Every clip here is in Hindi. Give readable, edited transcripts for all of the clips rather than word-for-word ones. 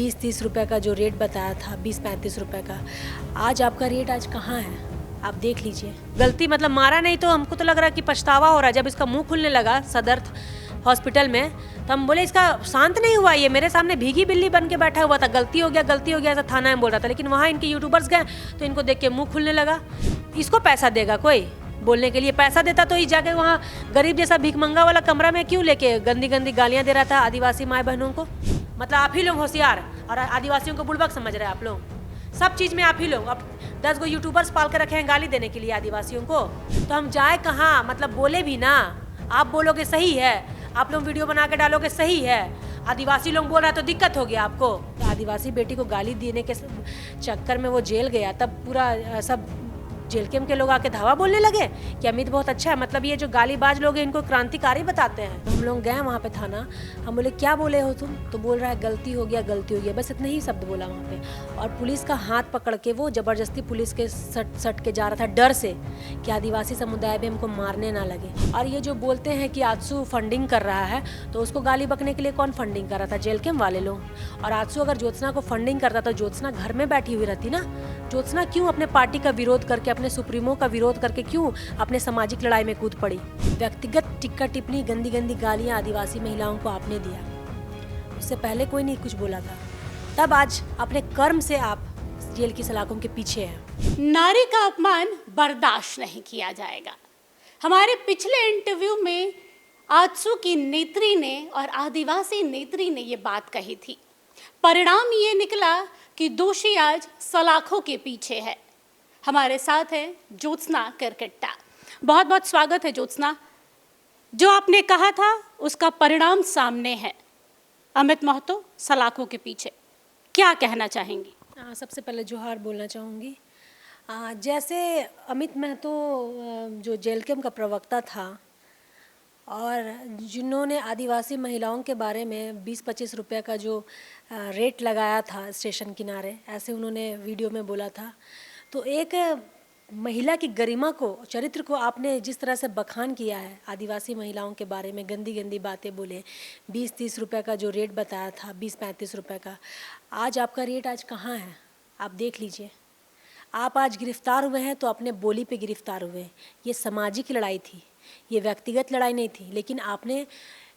20-30 रुपए का जो रेट बताया था, 20-35 रुपए का, आज आपका रेट आज कहाँ है? आप देख लीजिए। गलती मतलब मारा नहीं तो हमको तो लग रहा है कि पछतावा हो रहा है। जब इसका मुंह खुलने लगा सदर हॉस्पिटल में तो हम बोले इसका शांत नहीं हुआ, ये मेरे सामने भीगी बिल्ली बन के बैठा हुआ था, गलती हो गया ऐसा थाना में बोल रहा था। लेकिन वहाँ इनके यूट्यूबर्स गए तो इनको देख के मुंह खुलने लगा। इसको पैसा देगा कोई बोलने के लिए? पैसा देता तो ही जाके वहाँ गरीब जैसा भिखमंगा वाला कमरा में क्यों लेके गंदी गंदी गालियाँ दे रहा था आदिवासी माए बहनों को। मतलब आप ही लोग होशियार और आदिवासियों को बुड़बक समझ रहे हैं आप लोग। सब चीज़ में आप ही लोग अब 10 गो यूट्यूबर्स पाल कर रखे हैं गाली देने के लिए आदिवासियों को। तो हम जाए कहाँ? मतलब बोले भी ना। आप बोलोगे सही है, आप लोग वीडियो बना के डालोगे सही है, आदिवासी लोग बोल रहा है तो दिक्कत हो गया आपको। आदिवासी बेटी को गाली देने के चक्कर में वो जेल गया, तब पूरा सब जेल के लोग आके धावा बोलने लगे कि अमित बहुत अच्छा है। मतलब ये जो गालीबाज लोग हैं इनको क्रांतिकारी बताते हैं। तो हम लोग गए वहाँ पे थाना, हम बोले क्या बोले हो तुम? तो बोल रहा है गलती हो गया, बस इतने ही शब्द बोला वहाँ पे। और पुलिस का हाथ पकड़ के वो जबरदस्ती पुलिस के सट के जा रहा था डर से कि आदिवासी समुदाय भी हमको मारने ना लगे। और ये जो बोलते हैं कि आजसू फंडिंग कर रहा है, तो उसको गाली बकने के लिए कौन फंडिंग कर रहा था? जेल कैम्प वाले लोग। और आजसू अगर ज्योत्सना को फंडिंग करता तो ज्योत्सना घर में बैठी हुई रहती ना। ज्योत्सना क्यों अपने पार्टी का विरोध करके, अपने सुप्रीमो का विरोध करके क्यों अपने सामाजिक लड़ाई में कूद पड़ी? व्यक्तिगत टिक्का टिप्पणी, गंदी गंदी गालियां आदिवासी महिलाओं को आपने दिया, उससे पहले कोई नहीं कुछ बोला था। तब आज अपने कर्म से आप जेल की सलाखों के पीछे हैं। नारी का अपमान बर्दाश्त नहीं किया जाएगा। हमारे पिछले इंटरव्यू में आजसू की नेत्री ने और आदिवासी नेत्री ने ये बात कही थी। परिणाम ये निकला कि दोषी आज सलाखों के पीछे है। हमारे साथ है ज्योत्सना करकट्टा। बहुत बहुत स्वागत है ज्योत्सना। जो आपने कहा था उसका परिणाम सामने है। अमित महतो सलाखों के पीछे, क्या कहना चाहेंगी? सबसे पहले जोहार बोलना चाहूँगी। जैसे अमित महतो जो जेल कैम्प का प्रवक्ता था और जिन्होंने आदिवासी महिलाओं के बारे में 20-25 रुपये का जो रेट लगाया था स्टेशन किनारे, ऐसे उन्होंने वीडियो में बोला था। तो एक महिला की गरिमा को, चरित्र को आपने जिस तरह से बखान किया है, आदिवासी महिलाओं के बारे में गंदी गंदी बातें बोले, 20-30 रुपये का जो रेट बताया था, 20-35 रुपये का, आज आपका रेट आज कहाँ है? आप देख लीजिए। आप आज गिरफ्तार हुए हैं तो अपने बोली पे गिरफ्तार हुए हैं। ये सामाजिक लड़ाई थी, ये व्यक्तिगत लड़ाई नहीं थी। लेकिन आपने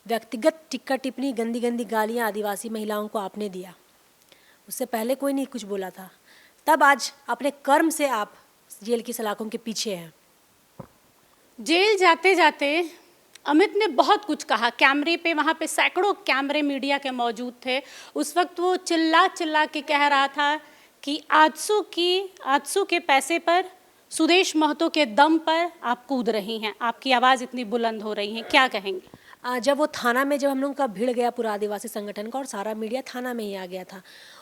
व्यक्तिगत टिक्का टिप्पणी, गंदी गंदी गालियाँ आदिवासी महिलाओं को आपने दिया, उससे पहले कोई नहीं कुछ बोला था। तब आज अपने कर्म से आप जेल की सलाखों के पीछे हैं। जेल जाते जाते अमित ने बहुत कुछ कहा। कैमरे पे, वहाँ पे सैकड़ों कैमरे मीडिया के मौजूद थे। उस वक्त वो चिल्ला चिल्ला के कह रहा था कि आजसू के पैसे पर, सुदेश महतो के दम पर आप कूद रही हैं, आपकी आवाज़ इतनी बुलंद हो रही है, क्या कहेंगी? जब वो थाना में, जब हम लोगों का भीड़ गया पूरा आदिवासी संगठन का और सारा मीडिया थाना में ही आ गया था,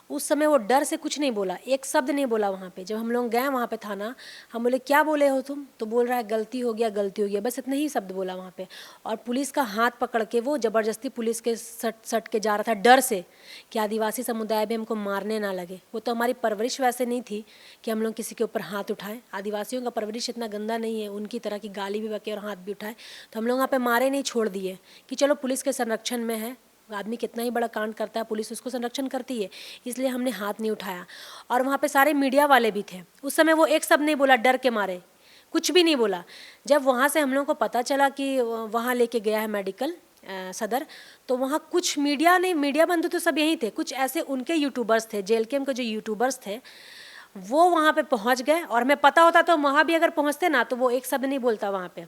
उस समय वो डर से कुछ नहीं बोला, एक शब्द नहीं बोला वहाँ पे। जब हम लोग गए वहाँ पे थाना, हम बोले क्या बोले हो तुम? तो बोल रहा है गलती हो गया, बस इतने ही शब्द बोला वहाँ पे। और पुलिस का हाथ पकड़ के वो जबरदस्ती पुलिस के सट के जा रहा था डर से कि आदिवासी समुदाय भी हमको मारने ना लगे। वो तो हमारी परवरिश वैसे नहीं थी कि हम लोग किसी के ऊपर हाथ उठाएं। आदिवासियों का परवरिश इतना गंदा नहीं है उनकी तरह की गाली भी बके और हाथ भी उठाए। तो हम लोग वहाँ पे मारे नहीं, छोड़ दिए कि चलो पुलिस के संरक्षण में है, आदमी कितना ही बड़ा कांड करता है पुलिस उसको संरक्षण करती है, इसलिए हमने हाथ नहीं उठाया। और वहाँ पे सारे मीडिया वाले भी थे। उस समय वो एक शब्द नहीं बोला, डर के मारे कुछ भी नहीं बोला। जब वहाँ से हम लोगों को पता चला कि वहाँ लेके गया है मेडिकल सदर, तो वहाँ कुछ मीडिया नहीं, मीडिया बंधु तो सब यहीं थे, कुछ ऐसे उनके यूट्यूबर्स थे, जेल कैम्प के जो यूट्यूबर्स थे वो वहाँ पे पहुँच गए। और हमें पता होता तो वहाँ भी अगर पहुँचते ना तो वो एक शब्द नहीं बोलता वहाँ पे।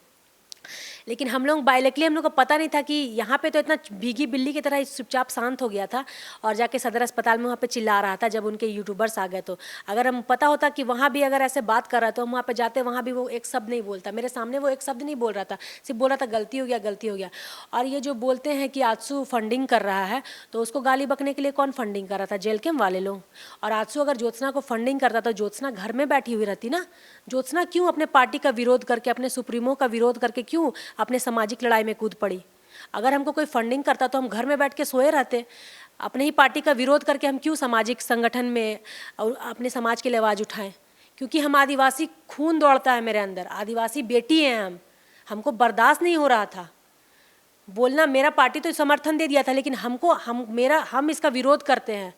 लेकिन हम लोग बायलकली, हम लोग को पता नहीं था कि यहाँ पे तो इतना भीगी बिल्ली की तरह चुपचाप शांत हो गया था और जाके सदर अस्पताल में वहाँ पे चिल्ला रहा था जब उनके यूट्यूबर्स आ गए। तो अगर हम पता होता कि वहाँ भी अगर ऐसे बात कर रहा तो हम वहाँ पे जाते, वहाँ भी वो एक शब्द नहीं बोलता। मेरे सामने वो एक शब्द नहीं बोल रहा था, सिर्फ बोल रहा था गलती हो गया। और ये जो बोलते हैं कि आजसू फंडिंग कर रहा है, तो उसको गाली बकने के लिए कौन फंडिंग कर रहा था? जेल कैम्प वाले लोग। और आजसू अगर ज्योत्सना को फंडिंग करता तो ज्योत्सना घर में बैठी हुई रहती ना। ज्योत्सना क्यों अपने पार्टी का विरोध करके, अपने सुप्रीमो का विरोध करके क्यों अपने सामाजिक लड़ाई में कूद पड़ी? अगर हमको कोई फंडिंग करता तो हम घर में बैठ के सोए रहते। अपने ही पार्टी का विरोध करके हम क्यों सामाजिक संगठन में और अपने समाज के लिए आवाज़ उठाएं? क्योंकि हम आदिवासी, खून दौड़ता है मेरे अंदर, आदिवासी बेटी हैं हमको बर्दाश्त नहीं हो रहा था बोलना। मेरा पार्टी तो समर्थन दे दिया था, लेकिन हम इसका विरोध करते हैं।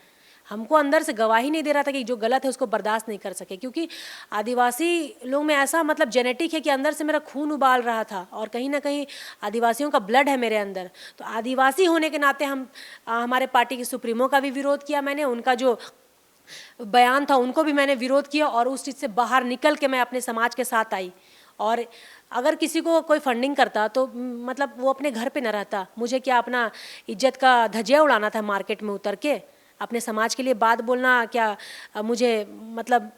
हमको अंदर से गवाही नहीं दे रहा था कि जो गलत है उसको बर्दाश्त नहीं कर सके, क्योंकि आदिवासी लोग में ऐसा मतलब जेनेटिक है कि अंदर से मेरा खून उबाल रहा था और कहीं ना कहीं आदिवासियों का ब्लड है मेरे अंदर। तो आदिवासी होने के नाते हम हमारे पार्टी के सुप्रीमो का भी विरोध किया मैंने, उनका जो बयान था उनको भी मैंने विरोध किया और उस चीज़ से बाहर निकल के मैं अपने समाज के साथ आई। और अगर किसी को कोई फंडिंग करता तो मतलब वो अपने घर पे न रहता, मुझे क्या अपना इज्जत का धज्जिया उड़ाना था मार्केट में उतर के, अपने समाज के लिए बात बोलना क्या मुझे मतलब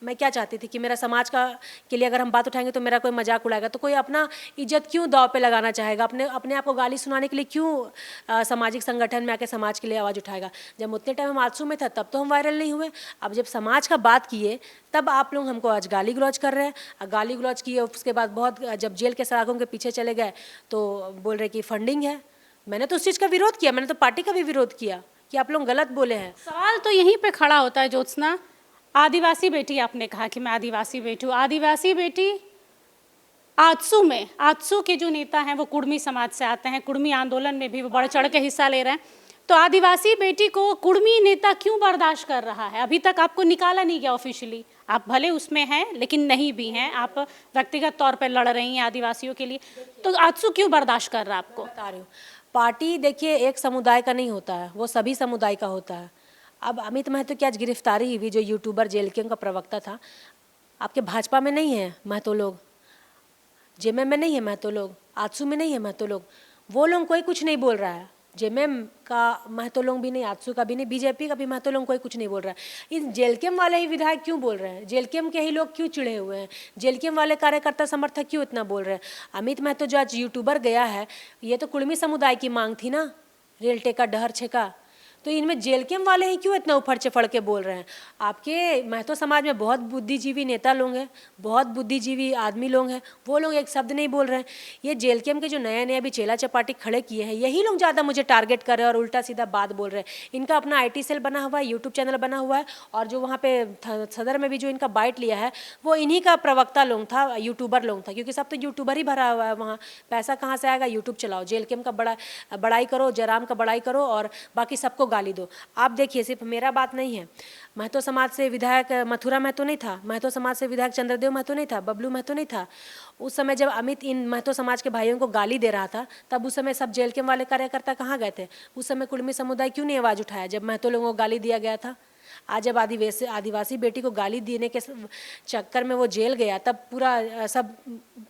मैं क्या चाहती थी कि मेरा समाज का के लिए अगर हम बात उठाएंगे तो मेरा कोई मजाक उड़ाएगा, तो कोई अपना इज्जत क्यों दाव पे लगाना चाहेगा, अपने अपने आप को गाली सुनाने के लिए क्यों सामाजिक संगठन में आके समाज के लिए आवाज़ उठाएगा। जब उतने टाइम हम आजसू में था तब तो हम वायरल नहीं हुए, अब जब समाज का बात किए तब आप लोग हमको आज गाली गलौज कर रहे हैं। गाली गलौज किए उसके बाद बहुत जब जेल के सलाखों के पीछे चले गए तो बोल रहे कि फंडिंग है। मैंने तो उस चीज़ का विरोध किया, मैंने तो पार्टी का भी विरोध किया कि आप लोग गलत बोले हैं। सवाल तो यहीं पे खड़ा होता है ज्योत्सना, आदिवासी बेटी, आपने कहा कि मैं आदिवासी बेटी हूँ, आदिवासी बेटी आजसू में, आजसू के जो नेता हैं वो कुड़मी समाज से आते हैं, कुड़मी आंदोलन में भी वो बढ़ चढ़ के हिस्सा ले रहे हैं, तो आदिवासी बेटी को कुड़मी नेता क्यों बर्दाश्त कर रहा है? अभी तक आपको निकाला नहीं गया ऑफिशियली, आप भले उसमें हैं लेकिन नहीं भी हैं, आप व्यक्तिगत तौर पर लड़ रही हैं आदिवासियों के लिए, तो आजसू क्यों बर्दाश्त कर रहा है आपको? बता रही हूँ, पार्टी देखिए एक समुदाय का नहीं होता है, वो सभी समुदाय का होता है। अब अमित महतो की आज गिरफ्तारी हुई, जो यूट्यूबर जेएलके का प्रवक्ता था, आपके भाजपा में नहीं है महतो लोग, जेएमएम में नहीं है महतो लोग, आजसू में नहीं है महतो लोग, वो लोग कोई कुछ नहीं बोल रहा है। जेएमएम का महतो लोग भी नहीं, आजसू का भी नहीं, बीजेपी का भी महतो लोग कोई कुछ नहीं बोल रहा है। इन जेएलकेम वाले ही विधायक क्यों बोल रहे हैं? जेएलकेम के ही लोग क्यों चिढ़े हुए हैं? जेएलकेम वाले कार्यकर्ता समर्थक क्यों इतना बोल रहे हैं? अमित महतो जो आज यूट्यूबर गया है, ये तो कुड़मी समुदाय की मांग थी ना, रेल टेका डहर छेका, तो इनमें जेएलकेम वाले ही क्यों इतना उफड़ चफड़ के बोल रहे हैं? आपके महतो समाज में बहुत बुद्धिजीवी नेता लोग हैं, बहुत बुद्धिजीवी आदमी लोग हैं, वो लोग एक शब्द नहीं बोल रहे हैं। ये जेएलकेम के जो नया नया अभी चेला चपाटी खड़े किए हैं, यही लोग ज़्यादा मुझे टारगेट कर रहे हैं और उल्टा सीधा बात बोल रहे हैं। इनका अपना आईटी सेल बना हुआ है, यूट्यूब चैनल बना हुआ है, और जो वहाँ पे सदर में भी जो इनका बाइट लिया है वो इन्हीं का प्रवक्ता लोग था, यूट्यूबर लोग था, क्योंकि सब तो यूट्यूबर ही भरा हुआ है वहाँ, पैसा कहाँ से आएगा? यूट्यूब चलाओ, जेएलकेम का बड़ाई करो, जयराम का बड़ाई करो और बाकी सबको गाली दो। आप देखिए, सिर्फ मेरा बात नहीं है, महतो समाज से विधायक मथुरा महतो नहीं था, महतो समाज से विधायक चंद्रदेव महतो नहीं था, बबलू महतो नहीं था। उस समय जब अमित इन महतो समाज के भाइयों को गाली दे रहा था तब उस समय सब जेएलकेम वाले कार्यकर्ता कहाँ गए थे? उस समय कुड़मी समुदाय क्यों नहीं आवाज़ उठाया जब महतो लोगों को गाली दिया गया था? आज जब आदिवासी बेटी को गाली देने के चक्कर में वो जेल गया तब पूरा सब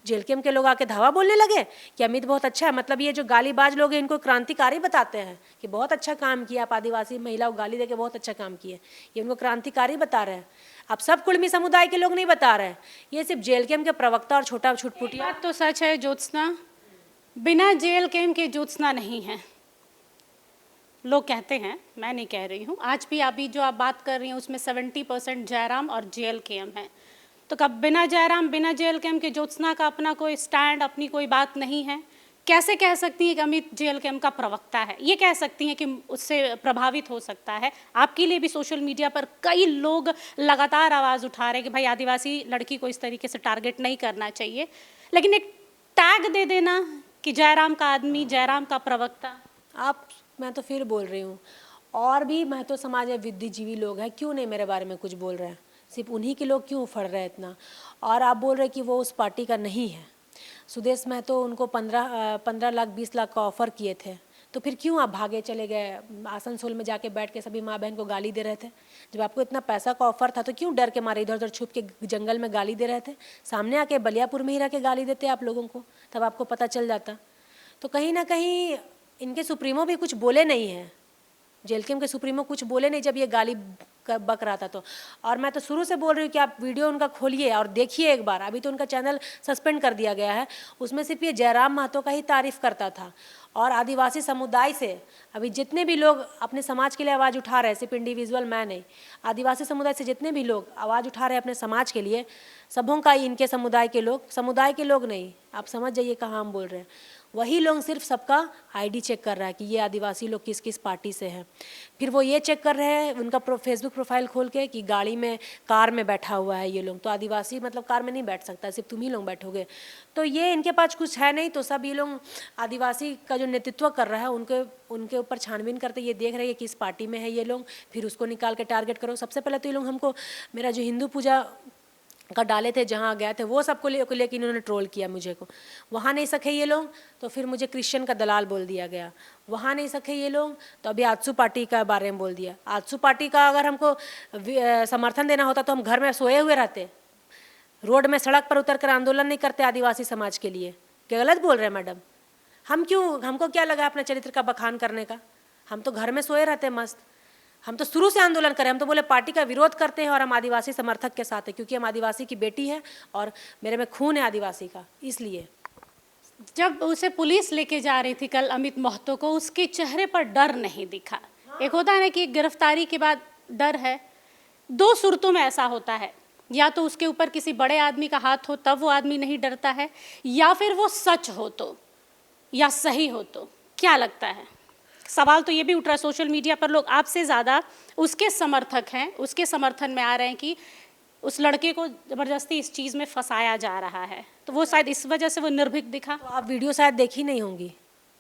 जेएलकेम के लोग आके धावा बोलने लगे कि अमित बहुत अच्छा है। मतलब ये जो गालीबाज लोग हैं इनको क्रांतिकारी बताते हैं कि बहुत अच्छा काम किया, आप आदिवासी महिला को गाली देके बहुत अच्छा काम किए, ये उनको क्रांतिकारी बता रहे हैं। अब सब कुड़मी समुदाय के लोग नहीं बता रहे हैं, ये सिर्फ जेएलकेम के प्रवक्ता और छोटा छुटपुटिया। बात तो सच है ज्योत्सना, बिना जेएलकेम के ज्योत्सना नहीं है, लोग कहते हैं, मैं नहीं कह रही हूँ। आज भी अभी जो आप बात कर रही हैं उसमें 70% जयराम और जेएलकेम है, तो कब बिना जयराम बिना जेएलकेम के ज्योत्सना का अपना कोई स्टैंड, अपनी कोई बात नहीं है? कैसे कह सकती हैं कि अमित जेएलकेम का प्रवक्ता है? ये कह सकती हैं कि उससे प्रभावित हो सकता है? आपके लिए भी सोशल मीडिया पर कई लोग लगातार आवाज़ उठा रहे हैं कि भाई आदिवासी लड़की को इस तरीके से टारगेट नहीं करना चाहिए, लेकिन एक टैग दे देना कि जयराम का आदमी, जयराम का प्रवक्ता। मैं तो फिर बोल रही हूँ, और भी महतो समाज में बुद्धिजीवी लोग हैं, क्यों नहीं मेरे बारे में कुछ बोल रहे हैं? सिर्फ उन्हीं के लोग क्यों उफड़ रहे हैं इतना? और आप बोल रहे कि वो उस पार्टी का नहीं है। सुदेश महतो उनको 15 लाख 20 लाख का ऑफर किए थे, तो फिर क्यों आप भागे चले गए? आसनसोल में जाके बैठ के सभी माँ बहन को गाली दे रहे थे। जब आपको इतना पैसा का ऑफर था तो क्यों डर के मारे इधर उधर छुप के जंगल में गाली दे रहे थे? सामने आके बलियापुर में ही रह के गाली देते आप लोगों को, तब आपको पता चल जाता। तो कहीं ना कहीं इनके सुप्रीमो भी कुछ बोले नहीं हैं, जेएलकेम के सुप्रीमो कुछ बोले नहीं जब ये गाली बक रहा था तो। और मैं तो शुरू से बोल रही हूँ कि आप वीडियो उनका खोलिए और देखिए एक बार, अभी तो उनका चैनल सस्पेंड कर दिया गया है, उसमें सिर्फ ये जयराम महतो का ही तारीफ करता था। और आदिवासी समुदाय से अभी जितने भी लोग अपने समाज के लिए आवाज़ उठा रहे हैं, सिर्फ इंडिविजुअल मैं नहीं, आदिवासी समुदाय से जितने भी लोग आवाज़ उठा रहे हैं अपने समाज के लिए, सबों का ही, इनके समुदाय के लोग नहीं, आप समझ जाइए कहाँ हम बोल रहे हैं। वही लोग सिर्फ सबका आईडी चेक कर रहा है कि ये आदिवासी लोग किस किस पार्टी से हैं। फिर वो ये चेक कर रहे हैं उनका फेसबुक प्रोफाइल खोल के कि गाड़ी में, कार में बैठा हुआ है ये लोग, तो आदिवासी मतलब कार में नहीं बैठ सकता, सिर्फ तुम ही लोग बैठोगे। तो ये इनके पास कुछ है नहीं, तो सब ये लोग आदिवासी का जो नेतृत्व कर रहा है उनके ऊपर छानबीन करते, ये देख रहे हैं कि किस पार्टी में है ये लोग, फिर उसको निकाल के टारगेट करो। सबसे पहले तो ये लोग हमको, मेरा जो हिंदू पूजा का डाले थे जहाँ गए थे वो सबको लेके इन्होंने ट्रोल किया मुझे को। वहाँ नहीं सके ये लोग तो फिर मुझे क्रिश्चियन का दलाल बोल दिया गया। वहाँ नहीं सके ये लोग तो अभी आजसू पार्टी का बारे में बोल दिया। आजसू पार्टी का अगर हमको समर्थन देना होता तो हम घर में सोए हुए रहते, रोड में सड़क पर उतर कर आंदोलन नहीं करते आदिवासी समाज के लिए। क्या गलत बोल रहे हैं मैडम? हमको क्या लगा अपने चरित्र का बखान करने का? हम तो घर में सोए रहते मस्त। हम तो शुरू से आंदोलन करें, हम तो बोले पार्टी का विरोध करते हैं और हम आदिवासी समर्थक के साथ है, क्योंकि हम आदिवासी की बेटी है और मेरे में खून है आदिवासी का, इसलिए। जब उसे पुलिस लेके जा रही थी कल अमित महतो को, उसके चेहरे पर डर नहीं दिखा। एक होता है ना कि गिरफ्तारी के बाद डर है, दो सूरतों में ऐसा होता है, या तो उसके ऊपर किसी बड़े आदमी का हाथ हो तब वो आदमी नहीं डरता है, या फिर वो सच हो तो, या सही हो तो। क्या लगता है? सवाल तो ये भी उठ रहा है सोशल मीडिया पर, लोग आपसे ज़्यादा उसके समर्थक हैं, उसके समर्थन में आ रहे हैं कि उस लड़के को ज़बरदस्ती इस चीज़ में फंसाया जा रहा है, तो वो शायद इस वजह से वो निर्भीक दिखा। तो आप वीडियो शायद देखी नहीं होंगी,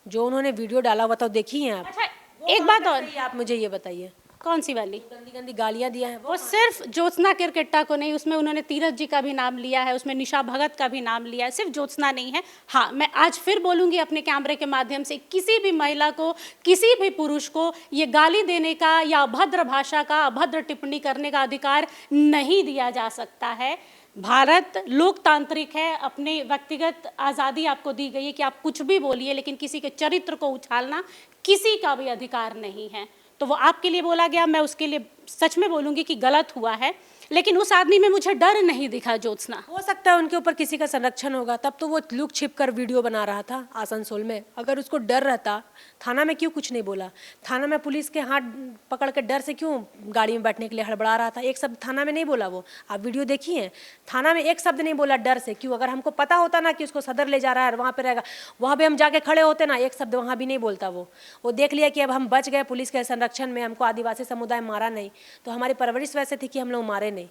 जो उन्होंने वीडियो डाला हुआ था देखी हैं आप? अच्छा, एक बात और, आप मुझे ये बताइए, कौन सी वाली? गंदी गंदी गालियाँ दिया है वो सिर्फ ज्योत्सना किरकेट्टा को नहीं, उसमें उन्होंने तीरथ जी का भी नाम लिया है, उसमें निशा भगत का भी नाम लिया है, सिर्फ ज्योत्सना नहीं है। हाँ, मैं आज फिर बोलूँगी अपने कैमरे के माध्यम से, किसी भी महिला को, किसी भी पुरुष को ये गाली देने का या अभद्र भाषा का, अभद्र टिप्पणी करने का अधिकार नहीं दिया जा सकता है। भारत लोकतांत्रिक है, अपने व्यक्तिगत आज़ादी आपको दी गई है कि आप कुछ भी बोलिए, लेकिन किसी के चरित्र को उछालना किसी का भी अधिकार नहीं है। तो वो आपके लिए बोला गया, मैं उसके लिए सच में बोलूँगी कि गलत हुआ है, लेकिन उस आदमी में मुझे डर नहीं दिखा। ज्योत्सना, हो सकता है उनके ऊपर किसी का संरक्षण होगा, तब तो वो लुक छिप कर वीडियो बना रहा था आसनसोल में। अगर उसको डर रहता, थाना में क्यों कुछ नहीं बोला? थाना में पुलिस के हाथ पकड़ के डर से क्यों गाड़ी में बैठने के लिए हड़बड़ा रहा था? एक शब्द थाना में नहीं बोला वो, आप वीडियो देखी है? थाना में एक शब्द नहीं बोला डर से, क्यों? अगर हमको पता होता ना कि उसको सदर ले जा रहा है, वहाँ पर रहेगा, वहाँ पर हम जाके खड़े होते ना, एक शब्द वहाँ भी नहीं बोलता वो देख लिया कि अब हम बच गए पुलिस के संरक्षण में, हमको आदिवासी समुदाय मारा नहीं। तो हमारी परवरिश वैसे थी कि हम लोग मारे नहीं,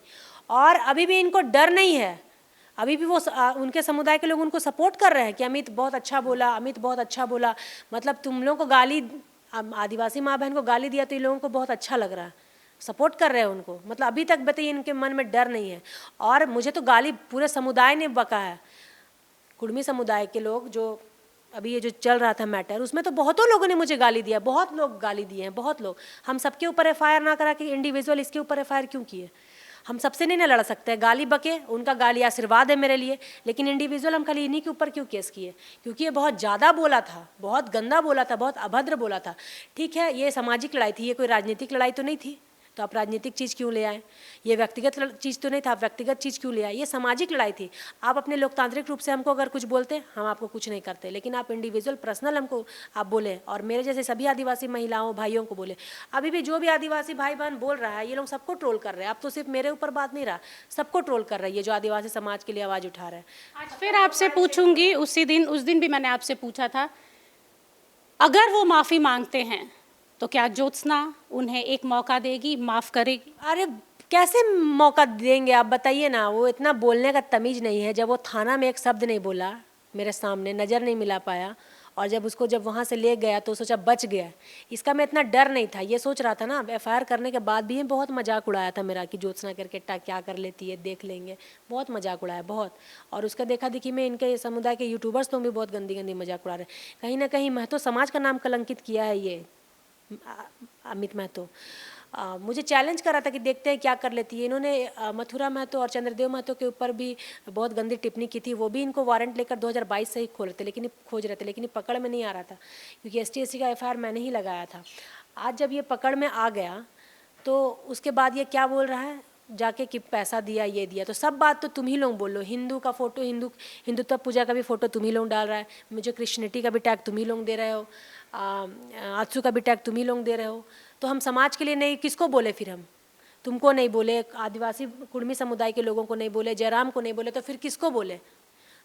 और अभी भी इनको डर नहीं है। अभी भी वो उनके समुदाय के लोग उनको सपोर्ट कर रहे हैं कि अमित बहुत अच्छा बोला, अमित बहुत अच्छा बोला। मतलब तुम लोगों को गाली, आदिवासी माँ बहन को गाली दिया तो इन लोगों को बहुत अच्छा लग रहा है, सपोर्ट कर रहे हैं उनको। मतलब अभी तक बताइए इनके मन में डर नहीं है। और मुझे तो गाली पूरे समुदाय ने बका है, कुड़मी समुदाय के लोग, जो अभी ये जो चल रहा था मैटर, उसमें तो बहुतों लोगों ने मुझे गाली दिया, बहुत लोग गाली दिए हैं, बहुत लोग। हम सबके ऊपर एफआईआर ना करा के इंडिविजुअल इसके ऊपर एफआईआर क्यों किए? हम सबसे नहीं ना लड़ सकते, गाली बके, उनका गाली आशीर्वाद है मेरे लिए, लेकिन इंडिविजुअल हम खाली इन्हीं के ऊपर क्यों केस किए? क्योंकि ये बहुत ज़्यादा बोला था, बहुत गंदा बोला था, बहुत अभद्र बोला था। ठीक है, ये सामाजिक लड़ाई थी, ये कोई राजनीतिक लड़ाई तो नहीं थी, तो आप राजनीतिक चीज़ क्यों ले आए? ये व्यक्तिगत चीज़ तो नहीं था, आप व्यक्तिगत चीज़ क्यों ले आए? ये सामाजिक लड़ाई थी। आप अपने लोकतांत्रिक रूप से हमको अगर कुछ बोलते, हम आपको कुछ नहीं करते, लेकिन आप इंडिविजुअल पर्सनल हमको आप बोले, और मेरे जैसे सभी आदिवासी महिलाओं भाइयों को बोले। अभी भी जो भी आदिवासी भाई बहन बोल रहा है, ये लोग सबको ट्रोल कर रहे हैं। अब तो सिर्फ मेरे ऊपर बात नहीं रहा, सबको ट्रोल कर रही है जो आदिवासी समाज के लिए आवाज़ उठा रहे हैं। आज फिर आपसे पूछूंगी, उस दिन भी मैंने आपसे पूछा था, अगर वो माफ़ी मांगते हैं तो क्या ज्योत्सना उन्हें एक मौका देगी, माफ़ करेगी? अरे कैसे मौका देंगे आप बताइए ना? वो इतना बोलने का तमीज़ नहीं है। जब वो थाना में एक शब्द नहीं बोला, मेरे सामने नज़र नहीं मिला पाया, और जब वहाँ से ले गया तो सोचा बच गया, इसका मैं इतना डर नहीं था। ये सोच रहा था ना, एफआईआर करने के बाद भी बहुत मजाक उड़ाया था मेरा कि ज्योत्सना किरकेट्टा क्या कर लेती है, देख लेंगे, बहुत मजाक उड़ाया बहुत। और उसका देखा देखी में इनके समुदाय के यूट्यूबर्स तो भी बहुत गंदी गंदी मजाक उड़ा रहे हैं। कहीं ना कहीं महतो समाज का नाम कलंकित किया है ये अमित महतो। मुझे चैलेंज कर रहा था कि देखते हैं क्या कर लेती है। इन्होंने मथुरा महतो और चंद्रदेव महतो के ऊपर भी बहुत गंदी टिप्पणी की थी। वो भी इनको वारंट लेकर 2022 से ही खोज रहे थे, लेकिन पकड़ में नहीं आ रहा था, क्योंकि ST/SC का एफआईआर मैंने ही लगाया था। आज जब ये पकड़ में आ गया तो उसके बाद ये क्या बोल रहा है जाके कि पैसा दिया, ये दिया, तो सब बात तो तुम ही लोग बोल लो। हिंदू का फोटो, हिंदुत्व पूजा का भी फोटो तुम ही लोग डाल रहा है, मुझे क्रिश्चियनिटी का भी टैग तुम ही लोग दे रहे हो, आजसू का भी टैग तुम ही लोग दे रहे हो। तो हम समाज के लिए नहीं, किसको बोले फिर हम? तुमको नहीं बोले, आदिवासी कुर्मी समुदाय के लोगों को नहीं बोले, जयराम को नहीं बोले, तो फिर किसको बोले?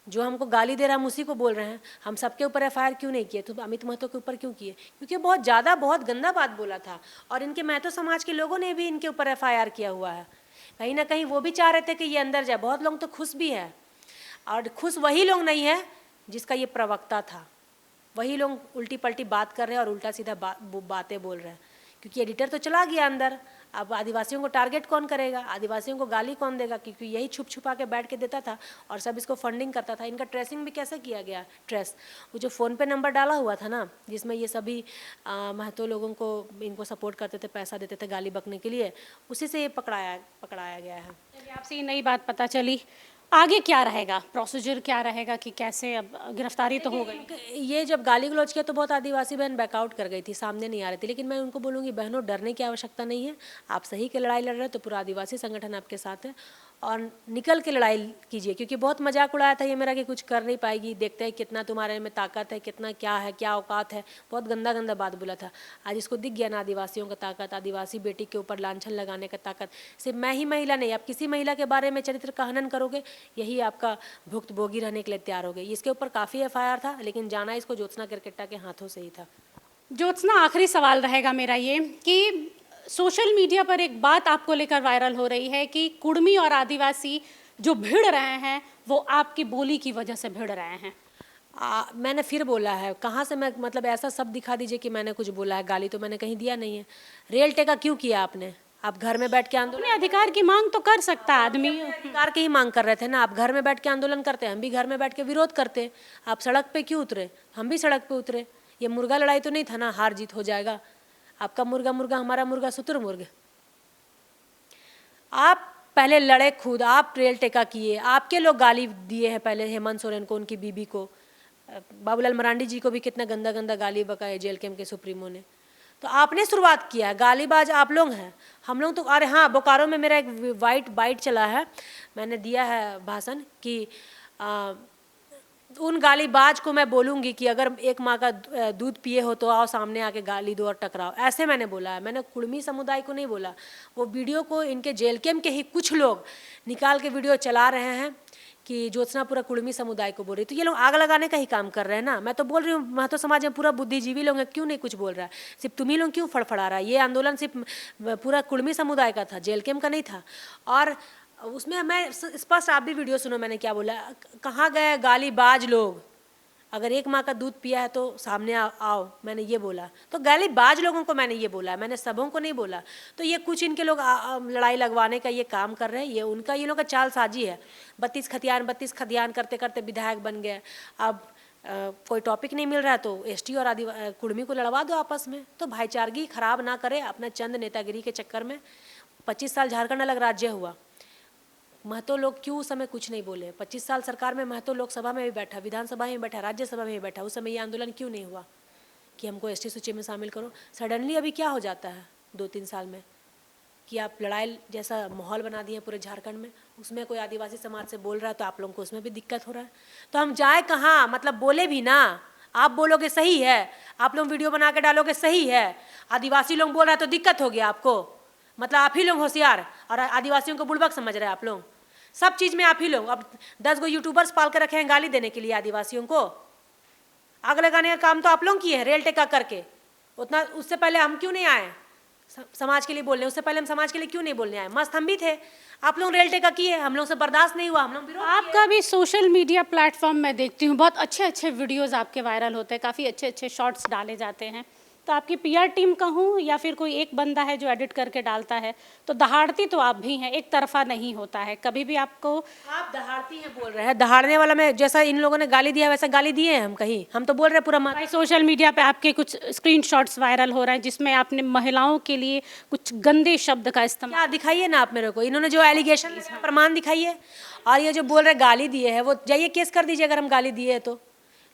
जो हमको गाली दे रहा है हम उसी को बोल रहे हैं। हम सबके ऊपर एफआईआर क्यों नहीं किए? तो अमित महतो के ऊपर क्यों किए? क्योंकि बहुत ज़्यादा बहुत गंदा बात बोला था, और इनके महतो समाज के लोगों ने भी इनके ऊपर एफआईआर किया हुआ है। कहीं ना कहीं वो भी चाह रहे थे कि ये अंदर जाए। बहुत लोग तो खुश भी है, और खुश वही लोग नहीं है जिसका ये प्रवक्ता था। वही लोग उल्टी पलटी बात कर रहे हैं और उल्टा सीधा बातें बोल रहे हैं, क्योंकि एडिटर तो चला गया अंदर। अब आदिवासियों को टारगेट कौन करेगा? आदिवासियों को गाली कौन देगा? क्योंकि यही छुप छुपा के बैठ के देता था और सब इसको फंडिंग करता था। इनका ट्रेसिंग भी कैसे किया गया? ट्रेस वो जो फ़ोन पे नंबर डाला हुआ था ना, जिसमें ये सभी महतो लोगों को इनको सपोर्ट करते थे, पैसा देते थे गाली बकने के लिए, उसी से ये पकड़ाया गया है। आपसे ये नई बात पता चली, आगे क्या रहेगा, प्रोसीजर क्या रहेगा कि कैसे? अब गिरफ्तारी तो हो गई। ये जब गाली गलौज किया तो बहुत आदिवासी बहन बैकआउट कर गई थी, सामने नहीं आ रही थी। लेकिन मैं उनको बोलूँगी, बहनों डरने की आवश्यकता नहीं है। आप सही की लड़ाई लड़ रहे हैं तो पूरा आदिवासी संगठन आपके साथ है, और निकल के लड़ाई कीजिए। क्योंकि बहुत मजाक उड़ाया था ये मेरा कि कुछ कर नहीं पाएगी, देखते हैं कितना तुम्हारे में ताकत है, कितना क्या है, क्या औकात है। बहुत गंदा गंदा बात बोला था। आज इसको दिख गया ना आदिवासियों का ताकत, आदिवासी बेटी के ऊपर लांछन लगाने का ताकत। सिर्फ मैं ही महिला नहीं, आप किसी महिला के बारे में चरित्र का हनन करोगे, यही आपका भुक्तभोगी रहने के लिए तैयार हो गई। इसके ऊपर काफ़ी एफआईआर था, लेकिन जाना इसको ज्योत्सना किरकिट्टा के हाथों से ही था। ज्योत्सना, आखिरी सवाल रहेगा मेरा ये कि सोशल मीडिया पर एक बात आपको लेकर वायरल हो रही है कि कुर्मी और आदिवासी जो भिड़ रहे हैं वो आपकी बोली की वजह से भिड़ रहे हैं। मैंने फिर बोला है, कहाँ से मैं, मतलब ऐसा सब दिखा दीजिए कि मैंने कुछ बोला है। गाली तो मैंने कहीं दिया नहीं है। रेल टेका क्यों किया आपने? आप घर में बैठ के आंदोलन, अपने अधिकार की मांग तो कर सकता है आदमी। अधिकार की ही मांग कर रहे थे ना। आप घर में बैठ के आंदोलन करते हैं, हम भी घर में बैठ के विरोध करते। आप सड़क पे क्यों उतरे? हम भी सड़क पे उतरे। ये मुर्गा लड़ाई तो नहीं था ना, हार जीत हो जाएगा। आपका मुर्गा मुर्गा, हमारा मुर्गा शुतुरमुर्ग। आप पहले लड़े खुद, आप रेल टेका किए, आपके लोग गाली दिए हैं पहले हेमंत सोरेन को, उनकी बीबी को, बाबूलाल मरांडी जी को भी कितना गंदा गंदा गाली बका है जेल कैंप के सुप्रीमो ने। तो आपने शुरुआत किया है, गालीबाज आप लोग हैं। हम लोग तो, अरे हाँ, बोकारो में मेरा एक बाइट चला है, मैंने दिया है भाषण कि उन गालीबाज को मैं बोलूँगी कि अगर एक माँ का दूध पिए हो तो आओ सामने आके गाली दो और टकराओ। ऐसे मैंने बोला है, मैंने कुर्मी समुदाय को नहीं बोला। वो वीडियो को इनके जेल कैंप के ही कुछ लोग निकाल के वीडियो चला रहे हैं कि ज्योत्सना पूरा कुर्मी समुदाय को बोल रही। तो ये लोग आग लगाने का ही काम कर रहे हैं ना। मैं तो बोल रही हूँ, महतो समाज में पूरा बुद्धिजीवी लोग हैं, क्यों नहीं कुछ बोल रहा है? सिर्फ तुम ही लोग क्यों फड़फड़ा रहा है? ये आंदोलन सिर्फ पूरा कुर्मी समुदाय का था, जेल कैंप का नहीं था। और उसमें मैं स्पष्ट, आप भी वीडियो सुनो मैंने क्या बोला। कहाँ गए गालीबाज लोग? अगर एक माँ का दूध पिया है तो सामने आओ, मैंने ये बोला। तो गालीबाज लोगों को मैंने ये बोला, मैंने सबों को नहीं बोला। तो ये कुछ इनके लोग लड़ाई लगवाने का ये काम कर रहे हैं, ये उनका, ये लोग का चाल साजी है। 32 खतियान करते करते विधायक बन गए। अब कोई टॉपिक नहीं मिल रहा है तो एसटी और कुर्मी को लड़वा दो आपस में। तो भाईचारगी खराब ना करे अपना चंद नेतागिरी के चक्कर में। 25 साल झारखंड अलग राज्य हुआ, महतो लोग क्यों उस समय कुछ नहीं बोले? 25 साल सरकार में महतो लोकसभा में भी बैठा, विधानसभा में भी बैठा, राज्यसभा में भी बैठा। उस समय ये आंदोलन क्यों नहीं हुआ कि हमको एसटी सूची में शामिल करो? सडनली अभी क्या हो जाता है 2-3 साल में कि आप लड़ाई जैसा माहौल बना दिए पूरे झारखंड में। उसमें कोई आदिवासी समाज से बोल रहा है तो आप लोगों को उसमें भी दिक्कत हो रहा है। तो हम जाए कहाँ? मतलब बोले भी ना। आप बोलोगे सही है, आप लोग वीडियो बना के डालोगे सही है, आदिवासी लोग बोल रहा है तो दिक्कत हो गया आपको। मतलब आप ही लोग होशियार और आदिवासियों को बुड़बक समझ रहे हैं आप लोग। सब चीज़ में आप ही लोग। अब 10 गो यूट्यूबर्स पाल के रखे हैं गाली देने के लिए आदिवासियों को। आग लगाने का काम तो आप लोग किए हैं रेल टेका करके। उतना उससे पहले हम क्यों नहीं आए समाज के लिए बोलने? उससे पहले हम समाज के लिए क्यों नहीं बोलने आए? मस्त हम भी थे, आप लोग रेल टेका किए, हम लोग से बर्दाश्त नहीं हुआ, हम लोग विरोध किए। आपका भी सोशल मीडिया प्लेटफॉर्म मैं देखती हूँ, बहुत अच्छे अच्छे वीडियोस आपके वायरल होते हैं, काफ़ी अच्छे अच्छे शॉर्ट्स डाले जाते हैं। तो आपकी पीआर टीम कहूँ या फिर कोई एक बंदा है जो एडिट करके डालता है, तो दहाड़ती तो आप भी हैं, एक तरफा नहीं होता है कभी भी आपको। आप दहाड़ती हैं बोल रहे हैं, दहाड़ने वाला में जैसा इन लोगों ने गाली दिया वैसा गाली दिए हैं हम कहीं? हम तो बोल रहे हैं पूरा भाई सोशल मीडिया पे आपके कुछ स्क्रीनशॉट्स वायरल हो रहे हैं जिसमें आपने महिलाओं के लिए कुछ गंदे शब्द का इस्तेमाल। क्या दिखाइए ना आप मेरे को, इन्होंने जो एलिगेशन प्रमाण दिखाइए। और ये जो बोल रहे गाली दिए हैं वो जाइए केस कर दीजिए अगर हम गाली दिए है तो।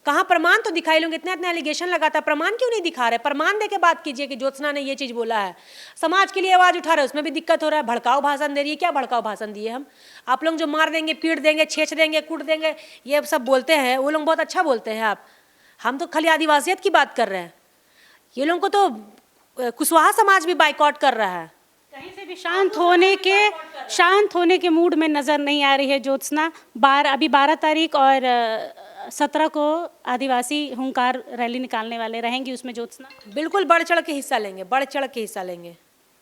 कहाँ प्रमाण तो दिखाई लोग, इतना इतना एलिगेशन लगाता है, प्रमाण क्यों नहीं दिखा रहे? प्रमाण दे के बात कीजिए कि ज्योत्सना ने ये चीज़ बोला है। समाज के लिए आवाज़ उठा रहे उसमें भी दिक्कत हो रहा है। भड़काऊ भाषण दे रही है। क्या भड़काऊ भाषण दिए हम? आप लोग जो मार देंगे, पीट देंगे, छेच देंगे, कूट देंगे, ये सब बोलते हैं, वो लोग बहुत अच्छा बोलते हैं। आप, हम तो खाली आदिवासियत की बात कर रहे हैं। ये लोगों को तो कुशवाहा समाज भी बाइकआउट कर रहा है। कहीं से भी शांत होने के मूड में नजर नहीं आ रही है ज्योत्सना। अभी 12 तारीख और 17 को आदिवासी हुंकार रैली निकालने वाले रहेंगी, उसमें ज्योत्सना बिल्कुल बढ़ चढ़ के हिस्सा लेंगे, बढ़ चढ़ के हिस्सा लेंगे।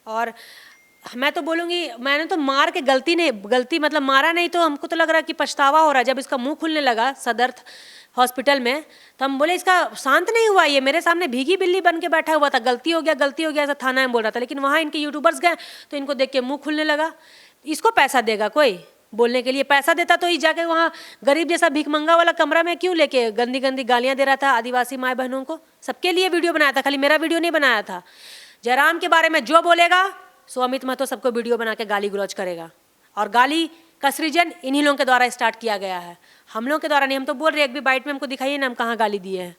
और मैं तो बोलूँगी, मैंने तो मार के गलती मतलब मारा नहीं, तो हमको तो लग रहा है कि पछतावा हो रहा है। जब इसका मुंह खुलने लगा सदर हॉस्पिटल में, तो हम बोले इसका शांत नहीं हुआ, ये मेरे सामने भीगी बिल्ली बन के बैठा हुआ था, गलती हो गया ऐसा थाना में बोल रहा था। लेकिन वहाँ इनके यूट्यूबर्स गए तो इनको देख के मुँह खुलने लगा। इसको पैसा देगा कोई बोलने के लिए? पैसा देता तो ये जाके वहाँ गरीब जैसा भिखमंगा वाला कमरा में क्यों लेके गंदी गंदी गालियाँ दे रहा था आदिवासी माँ बहनों को? सबके लिए वीडियो बनाया था, खाली मेरा वीडियो नहीं बनाया था। जयराम के बारे में जो बोलेगा सो अमित महतो सबको वीडियो बना के गाली गलौज करेगा। और गाली का सृजन इन्हीं लोगों के द्वारा स्टार्ट किया गया है, हम लोगों के द्वारा नहीं। हम तो बोल रहे एक भी बाइट में हमको दिखाइए ना हम कहाँ गाली दिए हैं।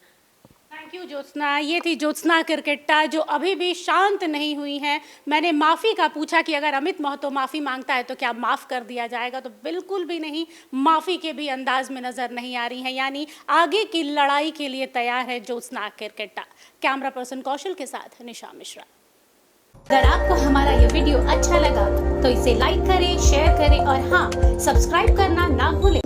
Thank you Jyotsna. ये थी ज्योत्सना किरकिट्टा जो अभी भी शांत नहीं हुई हैं। मैंने माफ़ी का पूछा कि अगर अमित महतो माफ़ी मांगता है तो क्या माफ़ कर दिया जाएगा, तो बिल्कुल भी नहीं, माफ़ी के भी अंदाज में नज़र नहीं आ रही हैं। यानी आगे की लड़ाई के लिए तैयार है ज्योत्सना किरकिट्टा। कैमरा पर्सन कौशल के साथ निशा मिश्रा। अगर आपको हमारा ये वीडियो अच्छा लगा तो इसे लाइक करें, शेयर करें और हाँ, सब्सक्राइब करना ना भूलें।